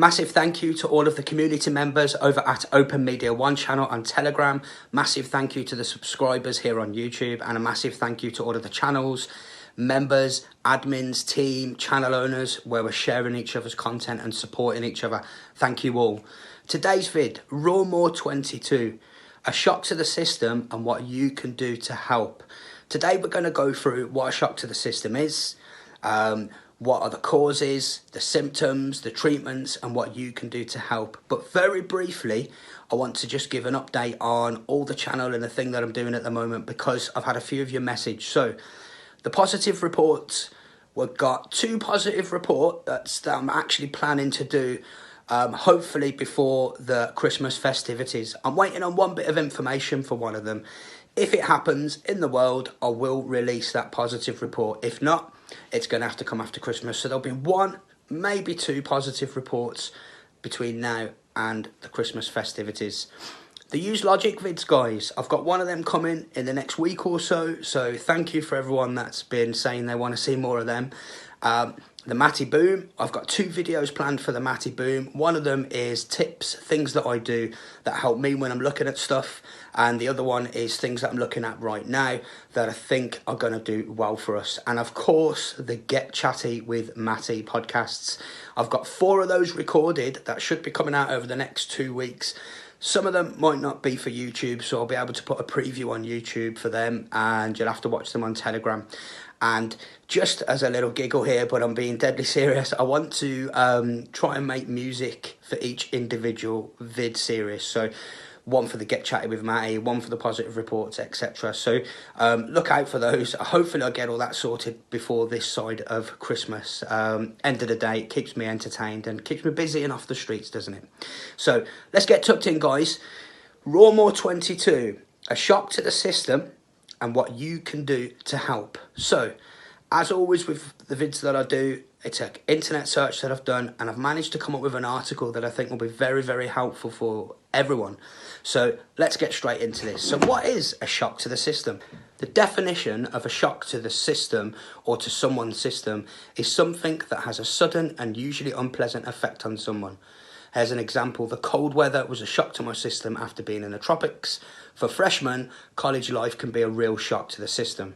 Massive thank you to all of the community members over at Open Media One channel on Telegram. Massive thank you to the subscribers here on YouTube, and a massive thank you to all of the channels, members, admins, team, channel owners, where we're sharing each other's content and supporting each other. Thank you all. Today's vid, Raw More 22, a shock to the system and what you can do to help. Today we're going to go through what a shock to the system is, what are the causes, the symptoms, the treatments, and what you can do to help. But very briefly, I want to just give an update on all the channel and the thing that I'm doing at the moment, because I've had a few of you message. So the positive reports, we've got 2 positive reports that I'm actually planning to do hopefully before the Christmas festivities. I'm waiting on one bit of information for one of them. If it happens in the world, I will release that positive report. If not, it's going to have to come after Christmas. So there'll be 1, maybe 2 positive reports between now and the Christmas festivities. The Use Logic vids, guys, I've got one of them coming in the next week or so. So thank you for everyone that's been saying they want to see more of them. The Matty Boom, I've got 2 videos planned for the Matty Boom. One of them is tips, things that I do that help me when I'm looking at stuff. And the other one is things that I'm looking at right now that I think are going to do well for us. And of course, the Get Chatty with Matty podcasts. I've got 4 of those recorded that should be coming out over the next 2 weeks. Some of them might not be for YouTube, so I'll be able to put a preview on YouTube for them, and you'll have to watch them on Telegram. And just as a little giggle here, but I'm being deadly serious, I want to try and make music for each individual vid series. So one for the Get Chatty with Matty, one for the positive reports, etc. So look out for those. Hopefully I'll get all that sorted before this side of Christmas. End of the day, it keeps me entertained and keeps me busy and off the streets, doesn't it? So let's get tucked in, guys. Raw More 22, a shock to the system and what you can do to help. So, as always with the vids that I do, it's an internet search that I've done, and I've managed to come up with an article that I think will be very, very helpful for everyone. So, let's get straight into this. So, what is a shock to the system? The definition of a shock to the system or to someone's system is something that has a sudden and usually unpleasant effect on someone. As an example, the cold weather was a shock to my system after being in the tropics. For freshmen, college life can be a real shock to the system.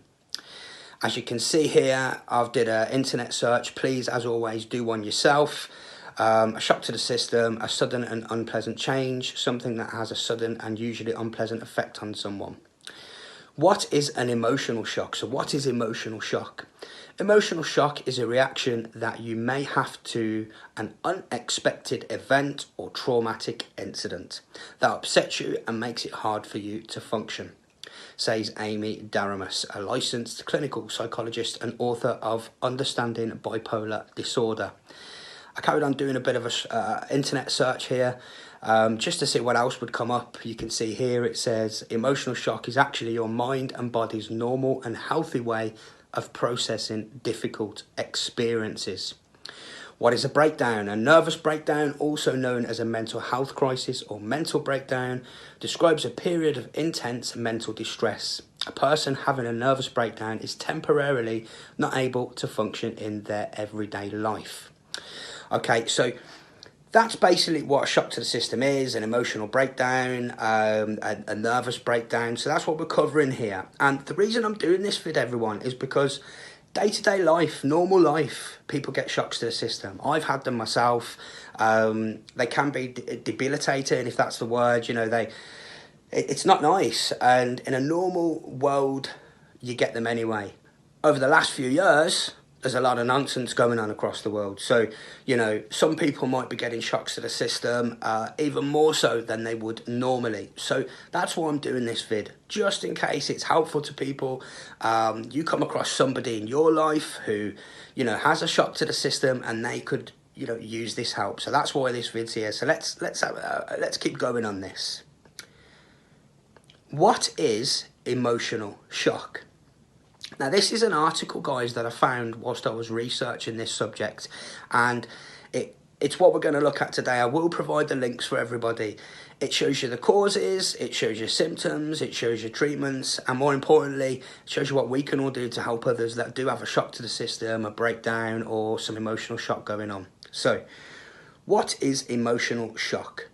As you can see here, I've did an internet search. Please, as always, do one yourself. A shock to the system, a sudden and unpleasant change, something that has a sudden and usually unpleasant effect on someone. What is an emotional shock? So what is emotional shock? Emotional shock is a reaction that you may have to an unexpected event or traumatic incident that upsets you and makes it hard for you to function, says Amy Daramus, a licensed clinical psychologist and author of Understanding Bipolar Disorder. I carried on doing a bit of a internet search here just to see what else would come up. You can see here it says emotional shock is actually your mind and body's normal and healthy way of processing difficult experiences. What is a breakdown? A nervous breakdown, also known as a mental health crisis or mental breakdown, describes a period of intense mental distress. A person having a nervous breakdown is temporarily not able to function in their everyday life. Okay, so that's basically what a shock to the system is, an emotional breakdown, a nervous breakdown. So that's what we're covering here. And the reason I'm doing this with everyone is because day-to-day life, normal life, people get shocks to the system. I've had them myself. They can be debilitating, if that's the word. You know, it's not nice. And in a normal world, you get them anyway. Over the last few years, there's a lot of nonsense going on across the world. So, you know, some people might be getting shocks to the system, even more so than they would normally. So that's why I'm doing this vid, just in case it's helpful to people. You come across somebody in your life who, you know, has a shock to the system and they could, you know, use this help. So that's why this vid's here. So let's keep going on this. What is emotional shock? Now, this is an article, guys, that I found whilst I was researching this subject, and it's what we're going to look at today. I will provide the links for everybody. It shows you the causes, it shows you symptoms, it shows you treatments, and more importantly, it shows you what we can all do to help others that do have a shock to the system, a breakdown, or some emotional shock going on. So, What is emotional shock?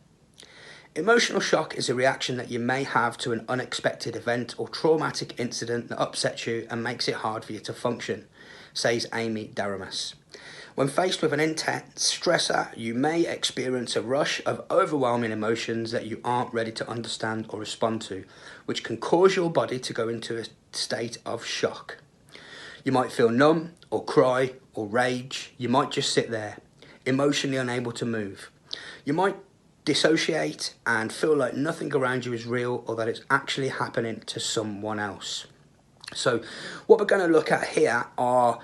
Emotional shock is a reaction that you may have to an unexpected event or traumatic incident that upsets you and makes it hard for you to function, says Amy Daramus. When faced with an intense stressor, you may experience a rush of overwhelming emotions that you aren't ready to understand or respond to, which can cause your body to go into a state of shock. You might feel numb or cry or rage. You might just sit there, emotionally unable to move. You might dissociate and feel like nothing around you is real or that it's actually happening to someone else. So what we're going to look at here are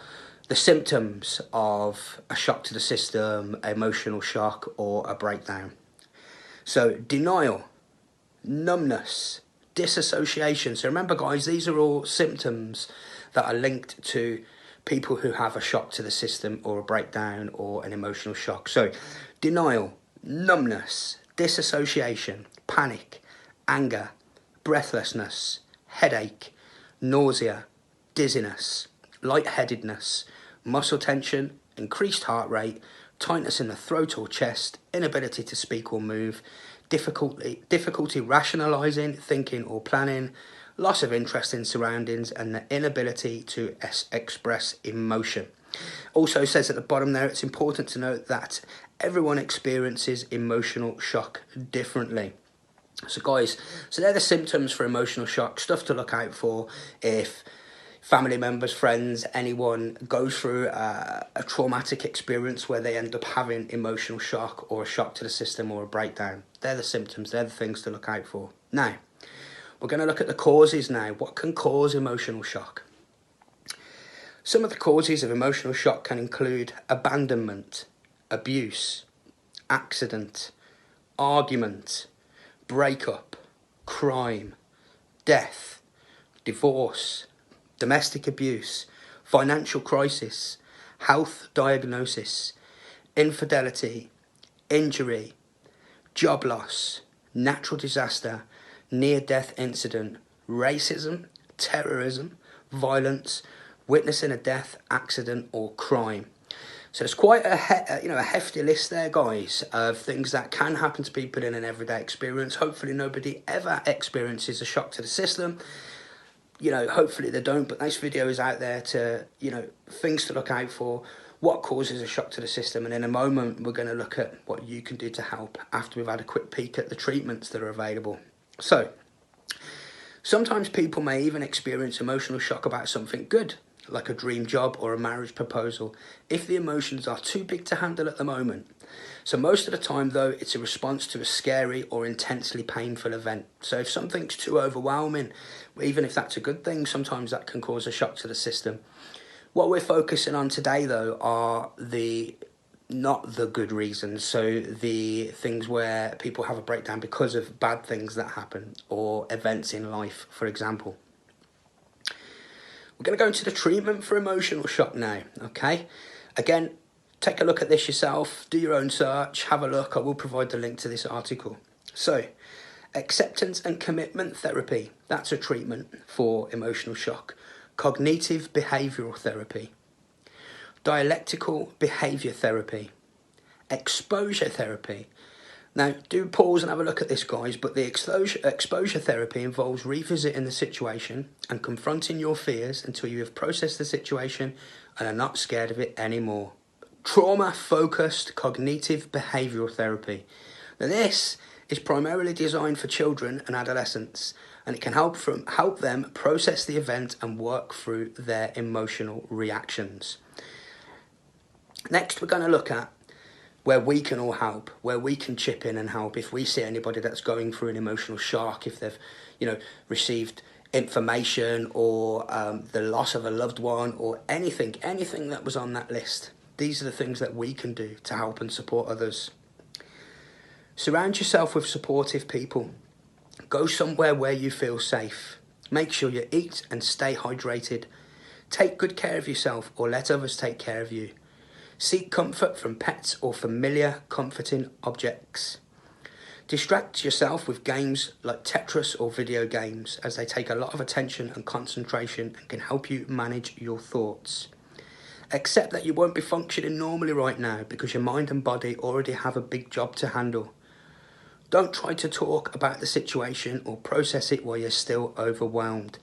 the symptoms of a shock to the system, emotional shock, or a breakdown. So denial, numbness, disassociation. So remember guys, these are all symptoms that are linked to people who have a shock to the system or a breakdown or an emotional shock. So denial, numbness, disassociation, panic, anger, breathlessness, headache, nausea, dizziness, lightheadedness, muscle tension, increased heart rate, tightness in the throat or chest, inability to speak or move, difficulty rationalizing, thinking or planning, loss of interest in surroundings, and the inability to express emotion. Also says at the bottom there, it's important to note that everyone experiences emotional shock differently. So guys, so they're the symptoms for emotional shock, stuff to look out for if family members, friends, anyone goes through a traumatic experience where they end up having emotional shock or a shock to the system or a breakdown. They're the symptoms, they're the things to look out for. Now, we're going to look at the causes now. What can cause emotional shock? Some of the causes of emotional shock can include abandonment, abuse, accident, argument, breakup, crime, death, divorce, domestic abuse, financial crisis, health diagnosis, infidelity, injury, job loss, natural disaster, near-death incident, racism, terrorism, violence, witnessing a death, accident or crime. So it's quite a hefty list there, guys, of things that can happen to people in an everyday experience. Hopefully nobody ever experiences a shock to the system. Hopefully they don't, but this video is out there to, things to look out for, what causes a shock to the system, and in a moment we're going to look at what you can do to help after we've had a quick peek at the treatments that are available. So, sometimes people may even experience emotional shock about something good, like a dream job or a marriage proposal, if the emotions are too big to handle at the moment. So most of the time though, it's a response to a scary or intensely painful event. So if something's too overwhelming, even if that's a good thing, sometimes that can cause a shock to the system. What we're focusing on today though are not the good reasons, so the things where people have a breakdown because of bad things that happen or events in life, for example. We're going to go into the treatment for emotional shock now, okay? Again, take a look at this yourself, do your own search, have a look. I will provide the link to this article. So, acceptance and commitment therapy, that's a treatment for emotional shock. Cognitive behavioural therapy. Dialectical behaviour therapy, exposure therapy. Now, do pause and have a look at this, guys, but the exposure therapy involves revisiting the situation and confronting your fears until you have processed the situation and are not scared of it anymore. Trauma-focused cognitive behavioural therapy. Now, this is primarily designed for children and adolescents, and it can help them process the event and work through their emotional reactions. Next, we're going to look at where we can all help, where we can chip in and help if we see anybody that's going through an emotional shock, if they've, received information or the loss of a loved one or anything that was on that list. These are the things that we can do to help and support others. Surround yourself with supportive people. Go somewhere where you feel safe. Make sure you eat and stay hydrated. Take good care of yourself or let others take care of you. Seek comfort from pets or familiar, comforting objects. Distract yourself with games like Tetris or video games, as they take a lot of attention and concentration and can help you manage your thoughts. Accept that you won't be functioning normally right now because your mind and body already have a big job to handle. Don't try to talk about the situation or process it while you're still overwhelmed.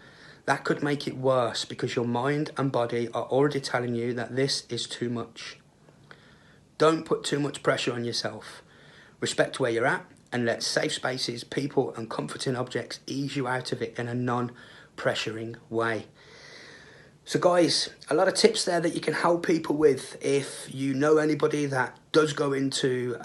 That could make it worse because your mind and body are already telling you that this is too much. Don't put too much pressure on yourself. Respect where you're at and let safe spaces, people and comforting objects ease you out of it in a non-pressuring way. So guys, a lot of tips there that you can help people with if you know anybody that does go into,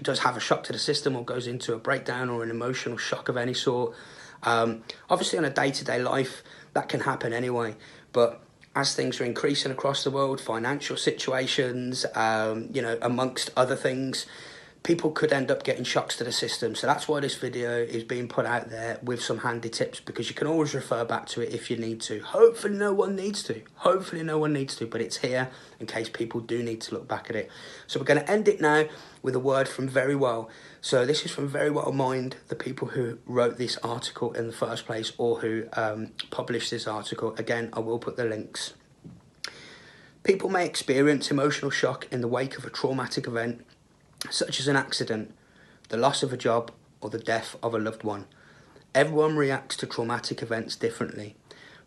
does have a shock to the system or goes into a breakdown or an emotional shock of any sort. Obviously on a day-to-day life, that can happen anyway, but as things are increasing across the world, financial situations, you know, amongst other things, people could end up getting shocks to the system. So that's why this video is being put out there with some handy tips, because you can always refer back to it if you need to. Hopefully no one needs to. Hopefully no one needs to, but it's here in case people do need to look back at it. So we're going to end it now with a word from Very Well. So this is from Very Well Mind, the people who wrote this article in the first place, or who published this article. Again, I will put the links. People may experience emotional shock in the wake of a traumatic event, such as an accident, the loss of a job, or the death of a loved one. Everyone reacts to traumatic events differently.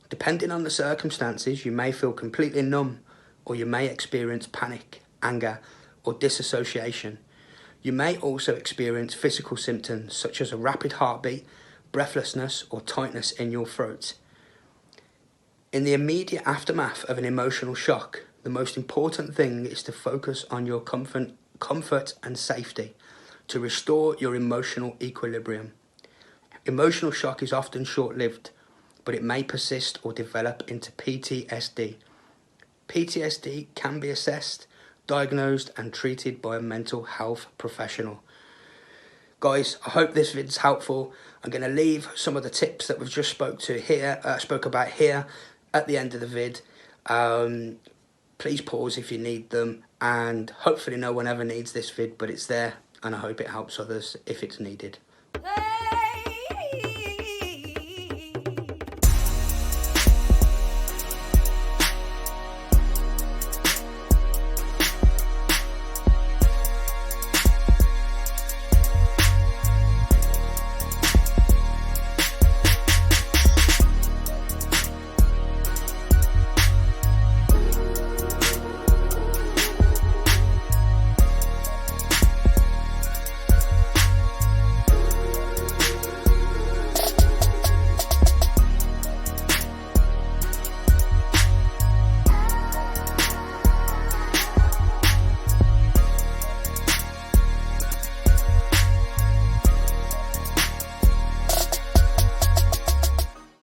Depending on the circumstances, you may feel completely numb, or you may experience panic, anger, or disassociation. You may also experience physical symptoms such as a rapid heartbeat, breathlessness, or tightness in your throat. In the immediate aftermath of an emotional shock, the most important thing is to focus on your comfort and safety to restore your emotional equilibrium. Emotional shock is often short-lived, but it may persist or develop into PTSD. PTSD can be assessed, diagnosed and treated by a mental health professional. Guys, I hope this vid's helpful. I'm going to leave some of the tips that we've just spoke about here at the end of the vid. Please pause if you need them, and hopefully no one ever needs this vid, but it's there, and I hope it helps others if it's needed.